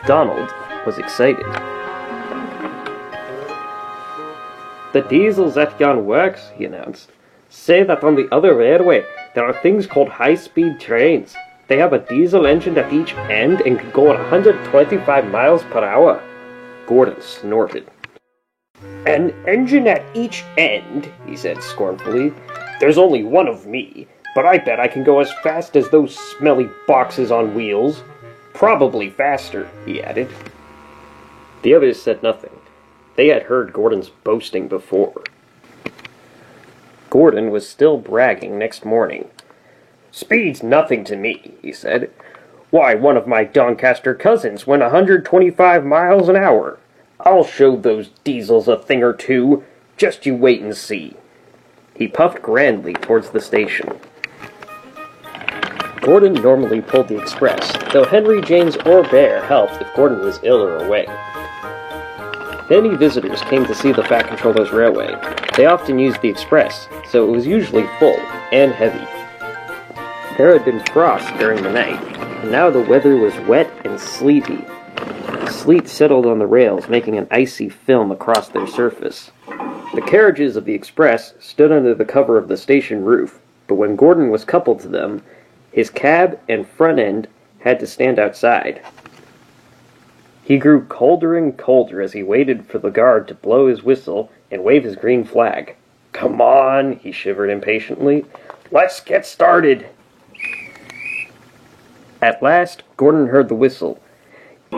Donald was excited. "The diesels at yon works," he announced, "say that on the other railway there are things called high-speed trains. They have a diesel engine at each end and can go at 125 miles per hour. Gordon snorted. "An engine at each end," he said scornfully. "There's only one of me, but I bet I can go as fast as those smelly boxes on wheels. Probably faster," he added. The others said nothing. They had heard Gordon's boasting before. Gordon was still bragging next morning. "Speed's nothing to me," he said. "Why, one of my Doncaster cousins went 125 miles an hour. I'll show those diesels a thing or two. Just you wait and see." He puffed grandly towards the station. Gordon normally pulled the express, though Henry, James, or Bear helped if Gordon was ill or away. Many visitors came to see the Fat Controller's railway. They often used the express, so it was usually full and heavy. There had been frost during the night, and now the weather was wet and sleety. The sleet settled on the rails, making an icy film across their surface. The carriages of the express stood under the cover of the station roof, but when Gordon was coupled to them, his cab and front end had to stand outside. He grew colder and colder as he waited for the guard to blow his whistle and wave his green flag. "Come on," he shivered impatiently. "Let's get started." At last, Gordon heard the whistle.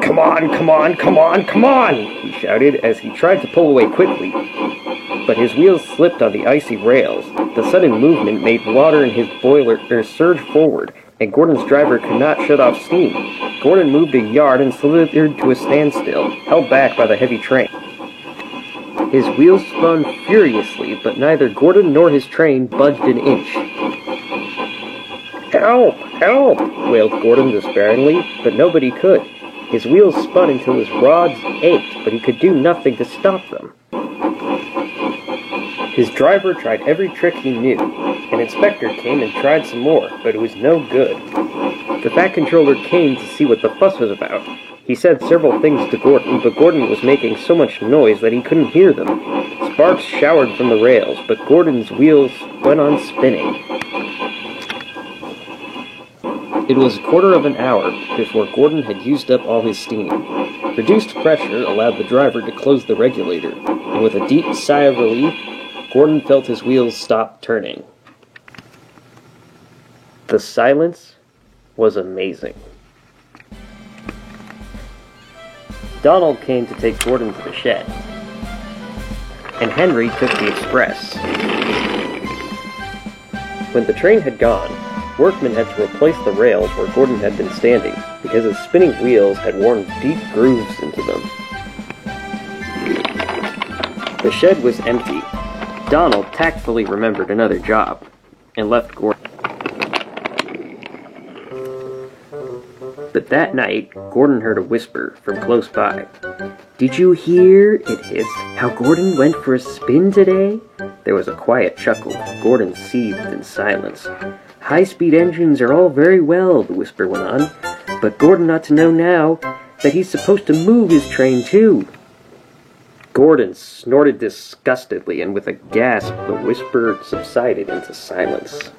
"Come on, come on, come on, come on!" he shouted as he tried to pull away quickly. But his wheels slipped on the icy rails. The sudden movement made water in his boiler surge forward, and Gordon's driver could not shut off steam. Gordon moved a yard and slithered to a standstill, held back by the heavy train. His wheels spun furiously, but neither Gordon nor his train budged an inch. "Help! Help!" wailed Gordon despairingly, but nobody could. His wheels spun until his rods ached, but he could do nothing to stop them. His driver tried every trick he knew. An inspector came and tried some more, but it was no good. The Fat Controller came to see what the fuss was about. He said several things to Gordon, but Gordon was making so much noise that he couldn't hear them. Sparks showered from the rails, but Gordon's wheels went on spinning. It was a quarter of an hour before Gordon had used up all his steam. Reduced pressure allowed the driver to close the regulator, and with a deep sigh of relief, Gordon felt his wheels stop turning. The silence was amazing. Donald came to take Gordon to the shed, and Henry took the express. When the train had gone, workmen had to replace the rails where Gordon had been standing, because his spinning wheels had worn deep grooves into them. The shed was empty. Donald tactfully remembered another job, and left Gordon. But that night, Gordon heard a whisper from close by. "Did you hear," it hissed, "how Gordon went for a spin today?" There was a quiet chuckle. Gordon seethed in silence. "High-speed engines are all very well," the whisper went on, "but Gordon ought to know now that he's supposed to move his train too." Gordon snorted disgustedly, and with a gasp, the whisper subsided into silence.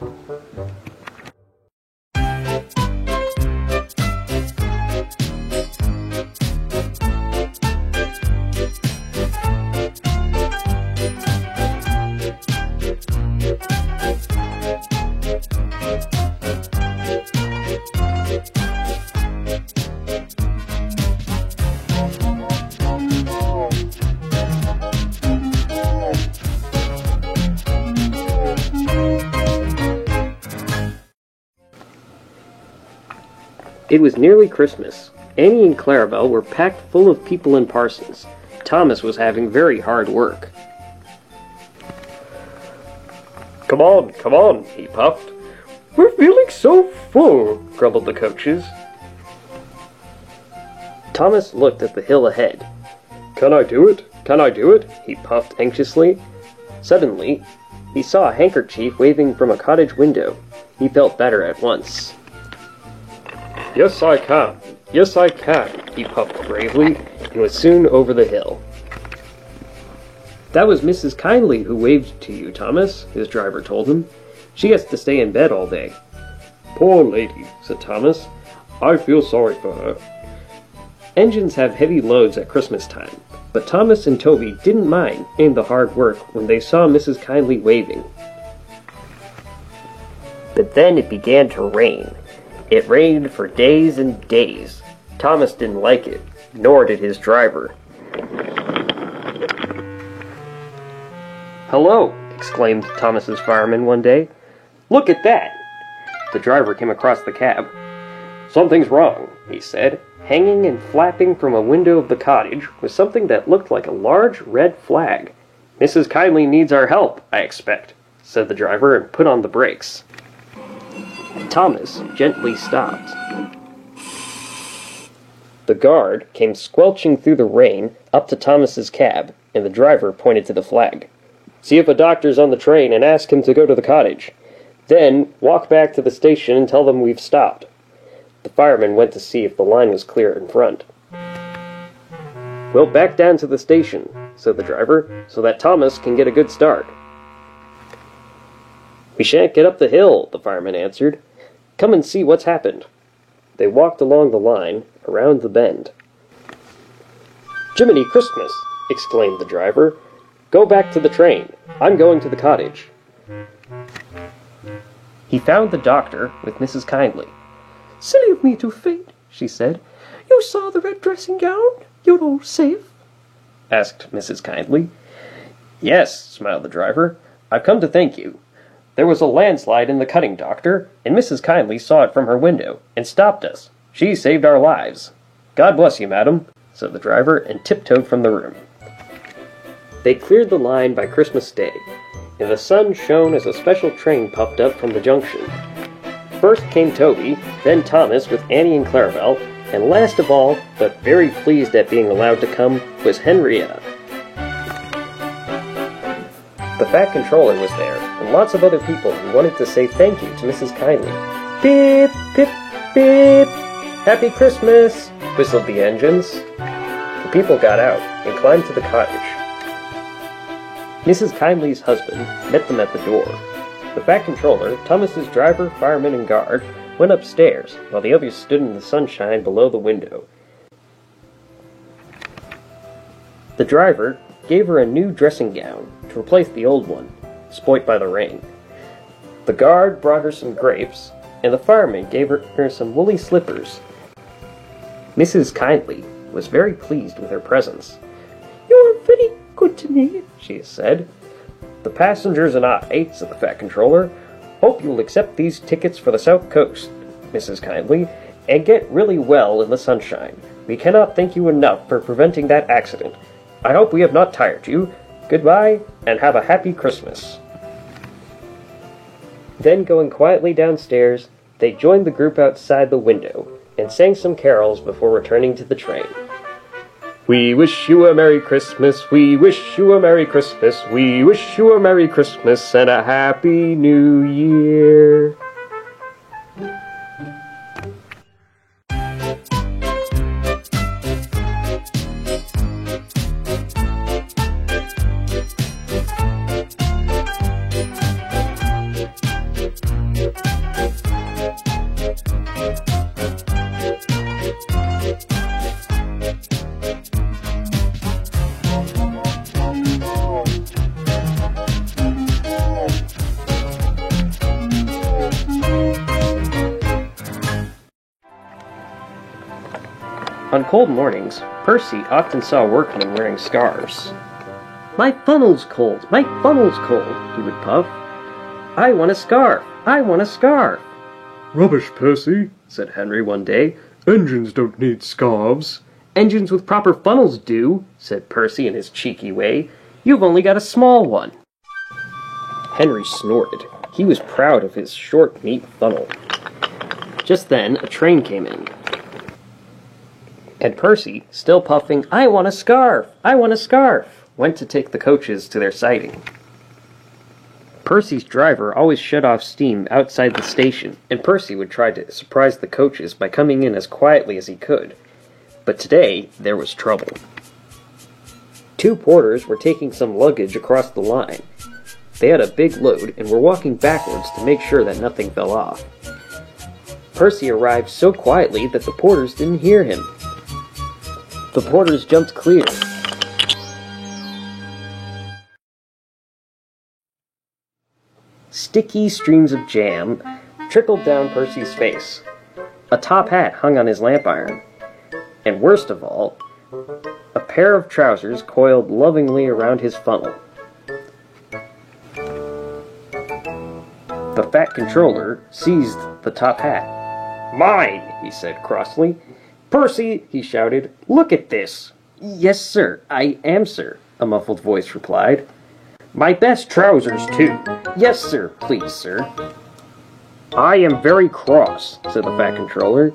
It was nearly Christmas. Annie and Clarabelle were packed full of people in Parsons. Thomas was having very hard work. Come on, he puffed. "We're feeling so full," grumbled the coaches. Thomas looked at the hill ahead. Can I do it? Can I do it?" he puffed anxiously. Suddenly, he saw a handkerchief waving from a cottage window. He felt better at once. "Yes, I can," Yes, I can, he puffed bravely, and was soon over the hill. That was Mrs. Kindly who waved to you, Thomas, his driver told him. She has to stay in bed all day. Poor lady, said Thomas. I feel sorry for her. Engines have heavy loads at Christmas time, but Thomas and Toby didn't mind in the hard work when they saw Mrs. Kindly waving. But then it began to rain. It rained for days and days. Thomas didn't like it, nor did his driver. Hello, exclaimed Thomas's fireman one day. Look at that! The driver came across the cab. Something's wrong, he said. Hanging and flapping from a window of the cottage was something that looked like a large red flag. Mrs. Kindly needs our help, I expect, said the driver and put on the brakes. Thomas gently stopped. The guard came squelching through the rain up to Thomas's cab, and the driver pointed to the flag. See if a doctor's on the train and ask him to go to the cottage. Then walk back to the station and tell them we've stopped. The fireman went to see if the line was clear in front. We'll back down to the station, said the driver, so that Thomas can get a good start. We shan't get up the hill, the fireman answered. Come and see what's happened. They walked along the line, around the bend. Jiminy Christmas, exclaimed the driver. Go back to the train. I'm going to the cottage. He found the doctor with Mrs. Kindly. Silly of me to faint, she said. You saw the red dressing gown? You're all safe? Asked Mrs. Kindly. Yes, smiled the driver. I've come to thank you. There was a landslide in the cutting, doctor, and Mrs. Kindly saw it from her window and stopped us. She saved our lives. God bless you, madam, said the driver, and tiptoed from the room. They cleared the line by Christmas Day, and the sun shone as a special train puffed up from the junction. First came Toby, then Thomas with Annie and Clarabelle, and last of all, but very pleased at being allowed to come, was Henrietta. The Fat Controller was there, and lots of other people who wanted to say thank you to Mrs. Kindly. Beep, beep, beep! Happy Christmas! Whistled the engines. The people got out and climbed to the cottage. Mrs. Kindly's husband met them at the door. The Fat Controller, Thomas's driver, fireman, and guard went upstairs, while the others stood in the sunshine below the window. The driver gave her a new dressing gown to replace the old one, spoilt by the rain. The guard brought her some grapes, and the fireman gave her some woolly slippers. Mrs. Kindly was very pleased with her presents. You're very good to me, she said. The passengers and I, said the Fat Controller, hope you'll accept these tickets for the South Coast, Mrs. Kindly, and get really well in the sunshine. We cannot thank you enough for preventing that accident. I hope we have not tired you. Goodbye, and have a happy Christmas. Then, going quietly downstairs, they joined the group outside the window, and sang some carols before returning to the train. We wish you a Merry Christmas, we wish you a Merry Christmas, we wish you a Merry Christmas and a Happy New Year. On cold mornings, Percy often saw workmen wearing scarves. My funnel's cold, my funnel's cold, he would puff. I want a scarf, I want a scarf. Rubbish, Percy, said Henry one day. Engines don't need scarves. Engines with proper funnels do, said Percy in his cheeky way. You've only got a small one. Henry snorted. He was proud of his short, neat funnel. Just then, a train came in. And Percy, still puffing, I want a scarf, I want a scarf, went to take the coaches to their siding. Percy's driver always shut off steam outside the station, and Percy would try to surprise the coaches by coming in as quietly as he could. But today, there was trouble. Two porters were taking some luggage across the line. They had a big load and were walking backwards to make sure that nothing fell off. Percy arrived so quietly that the porters didn't hear him. The porters jumped clear. Sticky streams of jam trickled down Percy's face. A top hat hung on his lamp iron. And worst of all, a pair of trousers coiled lovingly around his funnel. The fat controller seized the top hat. "Mine," he said crossly. "Percy," he shouted, "look at this." "Yes, sir, I am, sir," a muffled voice replied. "My best trousers, too." "Yes, sir, please, sir." "I am very cross," said the fat controller.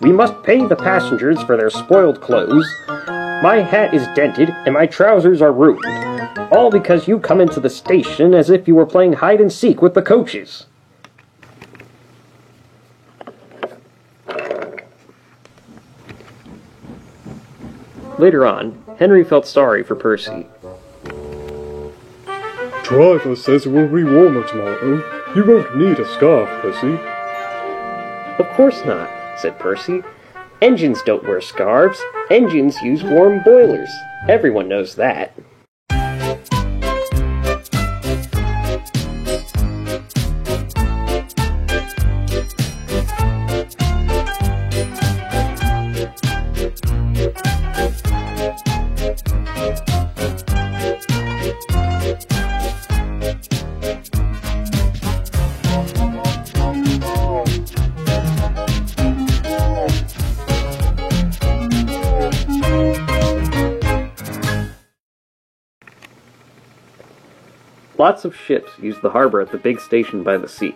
"We must pay the passengers for their spoiled clothes. My hat is dented, and my trousers are ruined. All because you come into the station as if you were playing hide-and-seek with the coaches." Later on, Henry felt sorry for Percy. "Driver says it will be warmer tomorrow. You won't need a scarf, Percy." "Of course not," said Percy. "Engines don't wear scarves. Engines use warm boilers. Everyone knows that." Lots of ships use the harbor at the big station by the sea.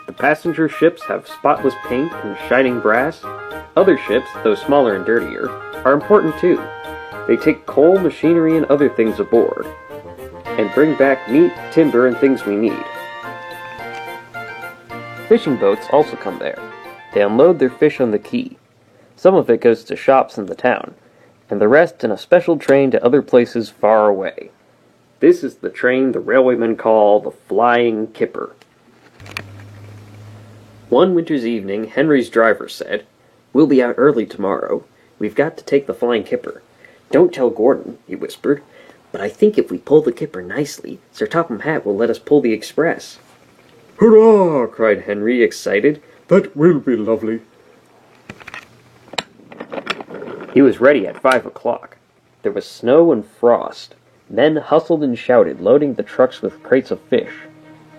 The passenger ships have spotless paint and shining brass. Other ships, though smaller and dirtier, are important too. They take coal, machinery, and other things aboard, and bring back meat, timber, and things we need. Fishing boats also come there. They unload their fish on the quay. Some of it goes to shops in the town, and the rest in a special train to other places far away. This is the train the railwaymen call the Flying Kipper. One winter's evening, Henry's driver said, "We'll be out early tomorrow. We've got to take the Flying Kipper. Don't tell Gordon," he whispered, "but I think if we pull the Kipper nicely, Sir Topham Hatt will let us pull the express." "Hurrah!" cried Henry, excited. "That will be lovely." He was ready at 5 o'clock. There was snow and frost. Men hustled and shouted, loading the trucks with crates of fish.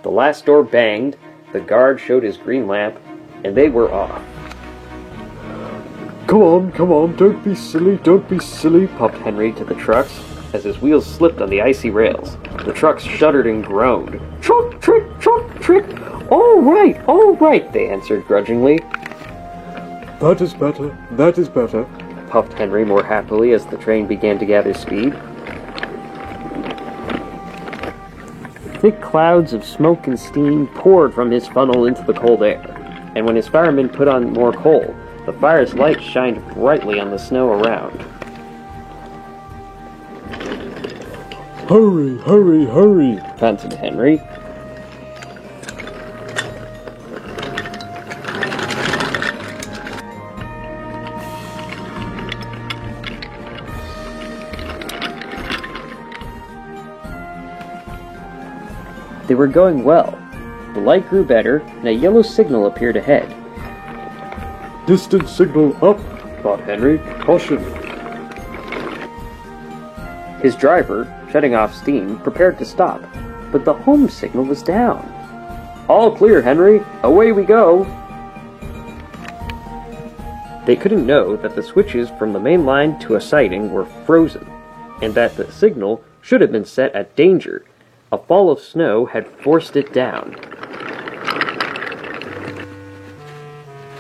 The last door banged, the guard showed his green lamp, and they were off. Come on, don't be silly, puffed Henry to the trucks, as his wheels slipped on the icy rails. The trucks shuddered and groaned. "Truck, trick, trick! All right, they answered grudgingly. That is better, puffed Henry more happily as the train began to gather speed. Thick clouds of smoke and steam poured from his funnel into the cold air, and when his firemen put on more coal, the fire's light shined brightly on the snow around. Hurry, panted Henry. They were going well. The light grew better, and a yellow signal appeared ahead. "Distant signal up," thought Henry. "Caution." His driver, shutting off steam, prepared to stop, but the home signal was down. "All clear, Henry. Away we go." They couldn't know that the switches from the main line to a siding were frozen, and that the signal should have been set at danger. A fall of snow had forced it down.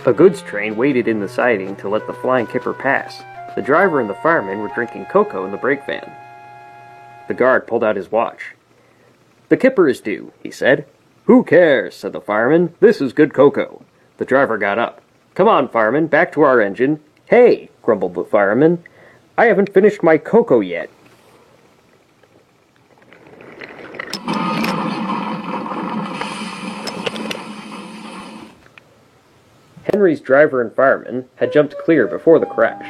A goods train waited in the siding to let the Flying Kipper pass. The driver and the fireman were drinking cocoa in the brake van. The guard pulled out his watch. "The kipper is due," he said. "Who cares?" said the fireman. "This is good cocoa." The driver got up. "Come on, fireman, back to our engine." "Hey," grumbled the fireman, "I haven't finished my cocoa yet." Henry's driver and fireman had jumped clear before the crash,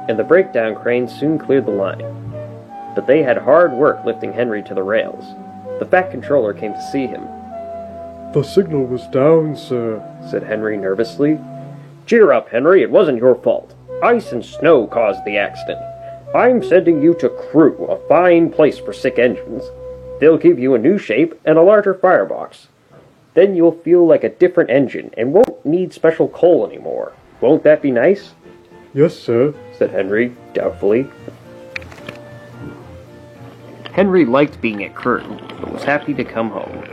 and the breakdown crane soon cleared the line. But they had hard work lifting Henry to the rails. The Fat Controller came to see him. The signal was down, sir, said Henry nervously. "Cheer up, Henry, it wasn't your fault. Ice and snow caused the accident. I'm sending you to Crew, a fine place for sick engines. They'll give you a new shape and a larger firebox. Then you'll feel like a different engine and won't need special coal anymore. Won't that be nice?" "Yes, sir," said Henry, doubtfully. Henry liked being at Crew, but was happy to come home.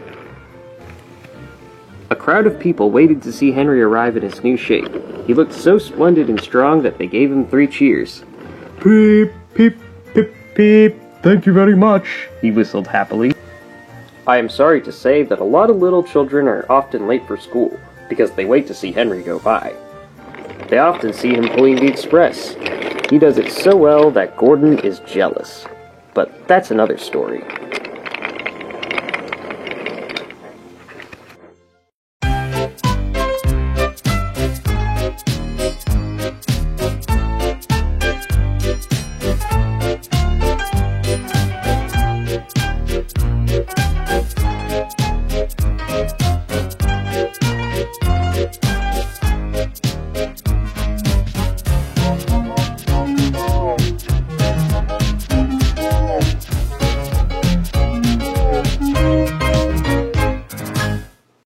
A crowd of people waited to see Henry arrive in his new shape. He looked so splendid and strong that they gave him 3 cheers. "Peep, peep, peep, peep. Thank you very much," he whistled happily. I am sorry to say that a lot of little children are often late for school, because they wait to see Henry go by. They often see him pulling the express. He does it so well that Gordon is jealous. But that's another story.